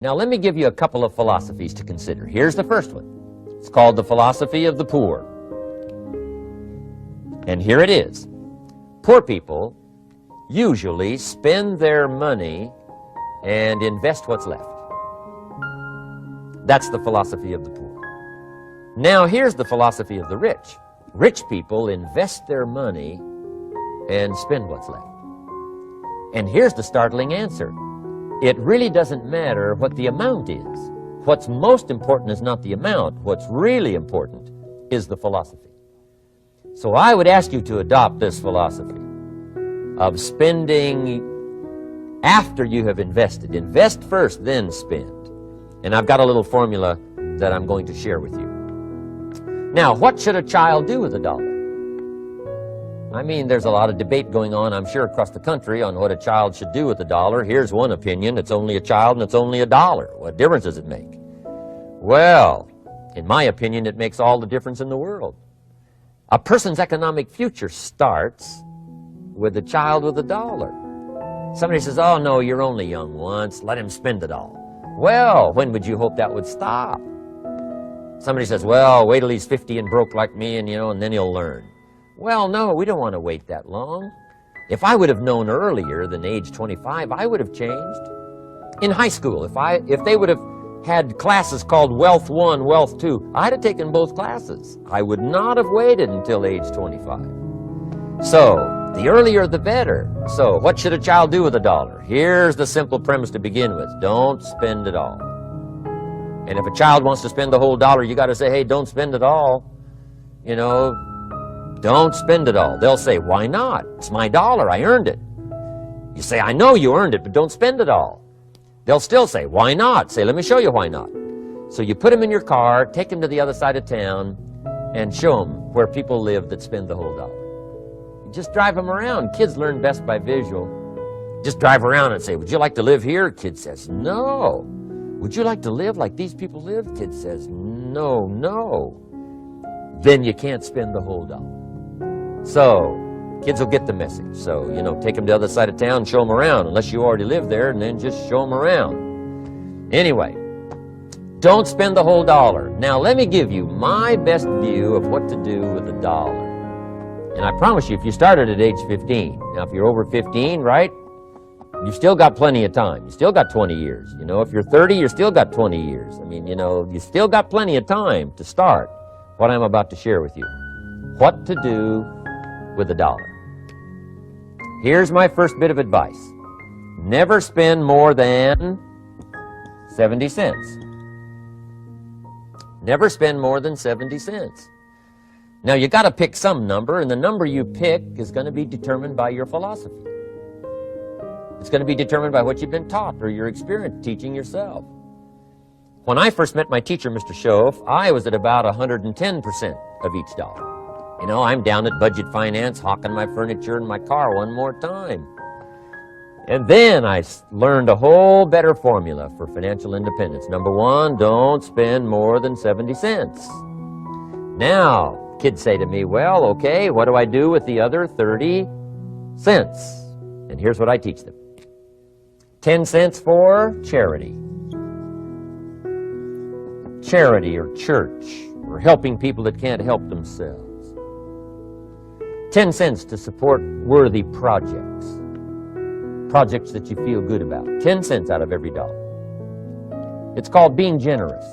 Now let me give you a couple of philosophies to consider. Here's the first one. It's called the philosophy of the poor. And here it is. Poor people usually spend their money and invest what's left. That's the philosophy of the poor. Now here's the philosophy of the rich. Rich people invest their money and spend what's left. And here's the startling answer. It really doesn't matter what the amount is. What's most important is not the amount. What's really important is the philosophy. So I would ask you to adopt this philosophy of spending after you have invested. Invest first, then spend. And I've got a little formula that I'm going to share with you. Now, what should a child do with $1? I mean, there's a lot of debate going on, I'm sure, across the country on what a child should do with $1. Here's one opinion. It's only a child and it's only $1. What difference does it make? Well, in my opinion, it makes all the difference in the world. A person's economic future starts with a child with $1. Somebody says, oh, no, you're only young once. Let him spend it all. Well, when would you hope that would stop? Somebody says, well, wait till he's 50 and broke like me and then he'll learn. Well, no, we don't want to wait that long. If I would have known earlier than age 25, I would have changed. In high school, if they would have had classes called Wealth 1, Wealth 2, I'd have taken both classes. I would not have waited until age 25. So, the earlier the better. So, what should a child do with $1? Here's the simple premise to begin with. Don't spend it all. And if a child wants to spend the whole dollar, you got to say, hey, don't spend it all. Don't spend it all. They'll say, why not? It's my $1. I earned it. You say, I know you earned it, but don't spend it all. They'll still say, why not? Say, let me show you why not. So you put them in your car, take them to the other side of town, and show them where people live that spend the whole $1. You just drive them around. Kids learn best by visual. Just drive around and say, would you like to live here? Kid says, no. Would you like to live like these people live? Kid says, no, no. Then you can't spend the whole $1. So, kids will get the message. So, take them to the other side of town, show them around, unless you already live there, and then just show them around. Anyway, don't spend the whole $1. Now, let me give you my best view of what to do with $1. And I promise you, if you started at age 15, now if you're over 15, right, you've still got plenty of time. You still got 20 years. If you're 30, you still got 20 years. I mean, you still got plenty of time to start what I'm about to share with you. What to do with $1. Here's my first bit of advice. Never spend more than 70 cents. Never spend more than 70 cents. Now, you got to pick some number, and the number you pick is going to be determined by your philosophy. It's going to be determined by what you've been taught or your experience teaching yourself. When I first met my teacher, Mr. Shoaff, I was at about 110% of each dollar. I'm down at budget finance, hawking my furniture and my car one more time. And then I learned a whole better formula for financial independence. Number one, don't spend more than 70 cents. Now, kids say to me, well, okay, what do I do with the other 30 cents? And here's what I teach them. 10 cents for charity. Charity or church, or helping people that can't help themselves. 10 cents to support worthy projects. Projects that you feel good about. 10 cents out of every $1. It's called being generous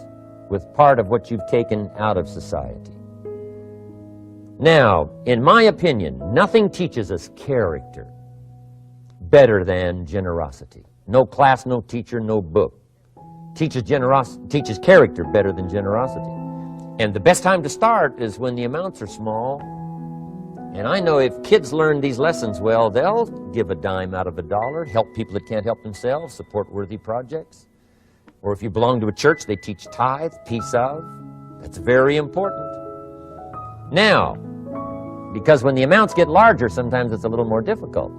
with part of what you've taken out of society. Now, in my opinion, nothing teaches us character better than generosity. No class, no teacher, no book teaches character better than generosity. And the best time to start is when the amounts are small. And I know if kids learn these lessons well, they'll give a dime out of $1, help people that can't help themselves, support worthy projects. Or if you belong to a church, they teach tithe, peace of. That's very important. Now, because when the amounts get larger, sometimes it's a little more difficult.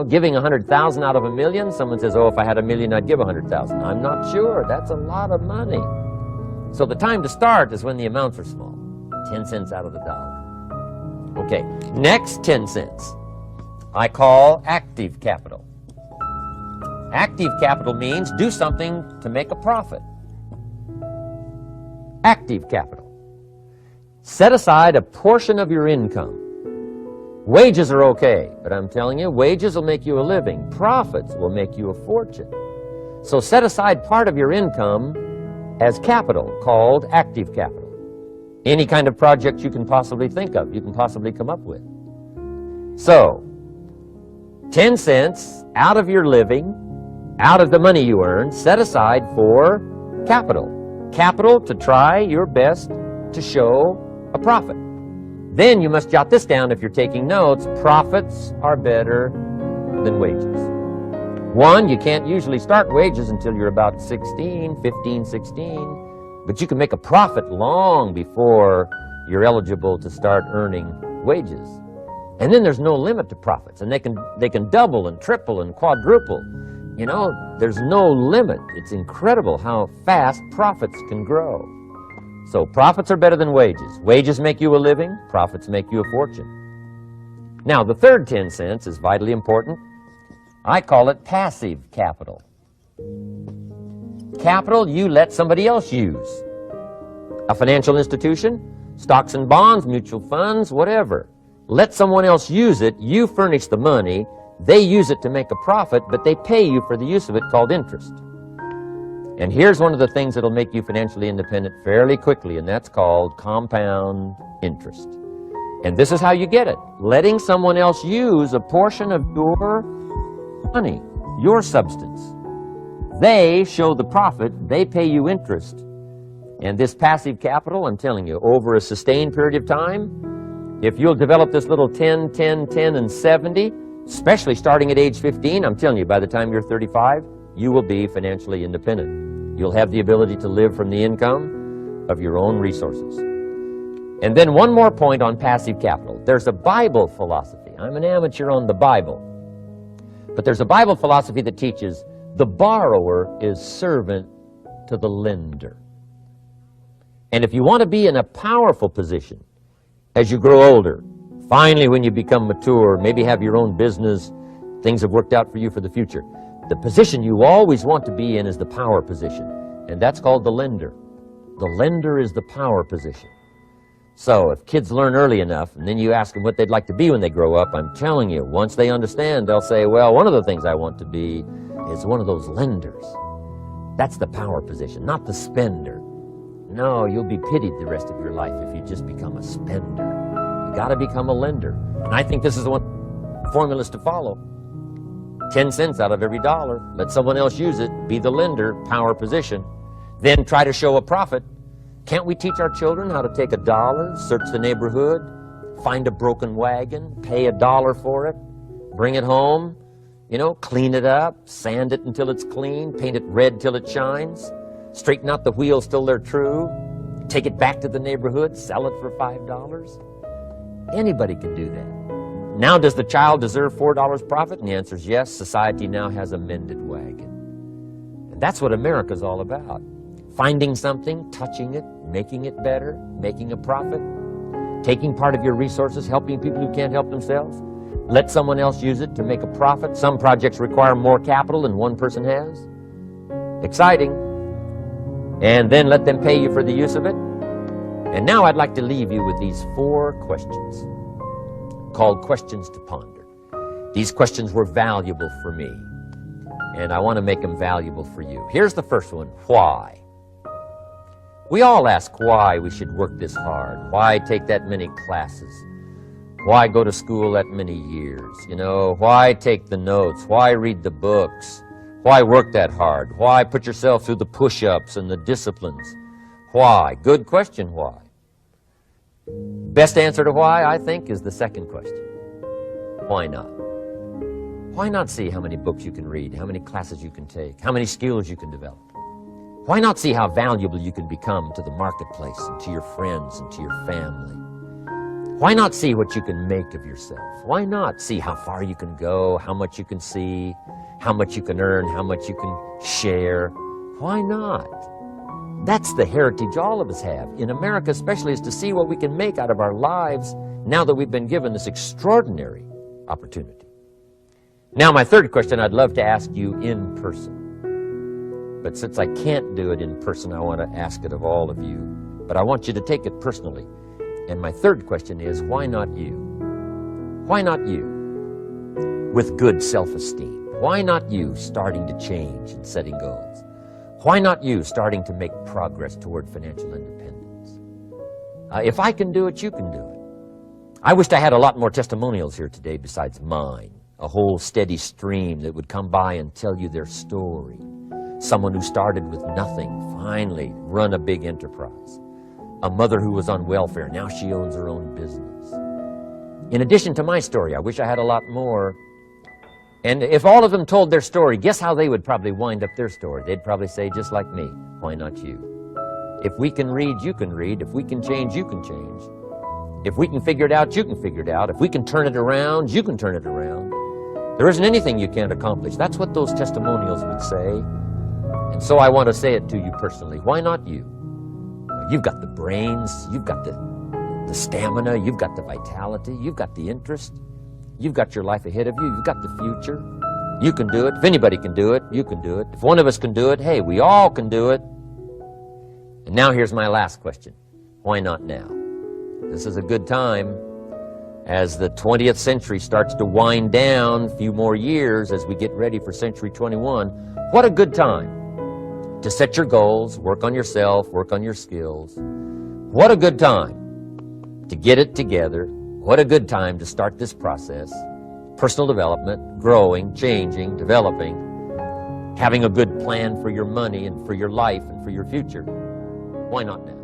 Giving 100,000 out of $1 million, someone says, oh, if I had $1 million, I'd give 100,000. I'm not sure. That's a lot of money. So the time to start is when the amounts are small. 10 cents out of the $1. Okay, next 10 cents I call active capital. Active capital means do something to make a profit. Active capital. Set aside a portion of your income. Wages are okay, but I'm telling you, wages will make you a living. Profits will make you a fortune. So set aside part of your income as capital, called active capital. Any kind of project you can possibly think of, you can possibly come up with. So, 10 cents out of your living, out of the money you earn, set aside for capital. Capital to try your best to show a profit. Then you must jot this down if you're taking notes. Profits are better than wages. One, you can't usually start wages until you're about 16, 15, 16. But you can make a profit long before you're eligible to start earning wages. And then there's no limit to profits. And they can double and triple and quadruple. You know, there's no limit. It's incredible how fast profits can grow. So profits are better than wages. Wages make you a living. Profits make you a fortune. Now, the third 10 cents is vitally important. I call it passive capital. Capital you let somebody else use. A financial institution, stocks and bonds, mutual funds, whatever. Let someone else use it. You furnish the money. They use it to make a profit, but they pay you for the use of it, called interest. And here's one of the things that'll make you financially independent fairly quickly, and that's called compound interest. And this is how you get it. Letting someone else use a portion of your money, your substance. They show the profit, they pay you interest. And this passive capital, I'm telling you, over a sustained period of time, if you'll develop this little 10, 10, 10, and 70, especially starting at age 15, I'm telling you, by the time you're 35, you will be financially independent. You'll have the ability to live from the income of your own resources. And then one more point on passive capital. There's a Bible philosophy. I'm an amateur on the Bible. But there's a Bible philosophy that teaches the borrower is servant to the lender. And if you want to be in a powerful position as you grow older, finally when you become mature, maybe have your own business, things have worked out for you for the future, the position you always want to be in is the power position. And that's called the lender. The lender is the power position. So if kids learn early enough, and then you ask them what they'd like to be when they grow up, I'm telling you, once they understand, they'll say, well, one of the things I want to be is one of those lenders. That's the power position, not the spender. No, you'll be pitied the rest of your life if you just become a spender. You got to become a lender. And I think this is one formula to follow. 10 cents out of every dollar. Let someone else use it. Be the lender, power position. Then try to show a profit. Can't we teach our children how to take $1, search the neighborhood, find a broken wagon, pay $1 for it, bring it home, you know, clean it up, sand it until it's clean, paint it red till it shines, straighten out the wheels till they're true, take it back to the neighborhood, sell it for $5? Anybody can do that. Now, does the child deserve $4 profit? And the answer is yes. Society now has a mended wagon. And that's what America's all about. Finding something, touching it, making it better, making a profit, taking part of your resources, helping people who can't help themselves. Let someone else use it to make a profit. Some projects require more capital than one person has. Exciting. And then let them pay you for the use of it. And now I'd like to leave you with these 4 questions called questions to ponder. These questions were valuable for me, and I want to make them valuable for you. Here's the first one. Why? We all ask why we should work this hard. Why take that many classes? Why go to school that many years? You know, why take the notes? Why read the books? Why work that hard? Why put yourself through the push-ups and the disciplines? Why? Good question, why? Best answer to why, I think, is the second question. Why not? Why not see how many books you can read, how many classes you can take, how many skills you can develop? Why not see how valuable you can become to the marketplace and to your friends and to your family? Why not see what you can make of yourself? Why not see how far you can go, how much you can see, how much you can earn, how much you can share? Why not? That's the heritage all of us have, in America especially, is to see what we can make out of our lives now that we've been given this extraordinary opportunity. Now, my third question I'd love to ask you in person. But since I can't do it in person, I want to ask it of all of you. But I want you to take it personally. And my third question is, why not you? Why not you? With good self-esteem. Why not you starting to change and setting goals? Why not you starting to make progress toward financial independence? If I can do it, you can do it. I wished I had a lot more testimonials here today besides mine. A whole steady stream that would come by and tell you their story. Someone who started with nothing, finally run a big enterprise. A mother who was on welfare, now she owns her own business. In addition to my story, I wish I had a lot more. And if all of them told their story, guess how they would probably wind up their story? They'd probably say, just like me, why not you? If we can read, you can read. If we can change, you can change. If we can figure it out, you can figure it out. If we can turn it around, you can turn it around. There isn't anything you can't accomplish. That's what those testimonials would say. And so I want to say it to you personally. Why not you? You've got the brains, you've got the stamina, you've got the vitality, you've got the interest, you've got your life ahead of you, you've got the future. You can do it. If anybody can do it, you can do it. If one of us can do it, hey, we all can do it. And now here's my last question. Why not now? This is a good time. As the 20th century starts to wind down, a few more years as we get ready for century 21, what a good time to set your goals, work on yourself, work on your skills. What a good time to get it together. What a good time to start this process. Personal development, growing, changing, developing, having a good plan for your money and for your life and for your future. Why not now?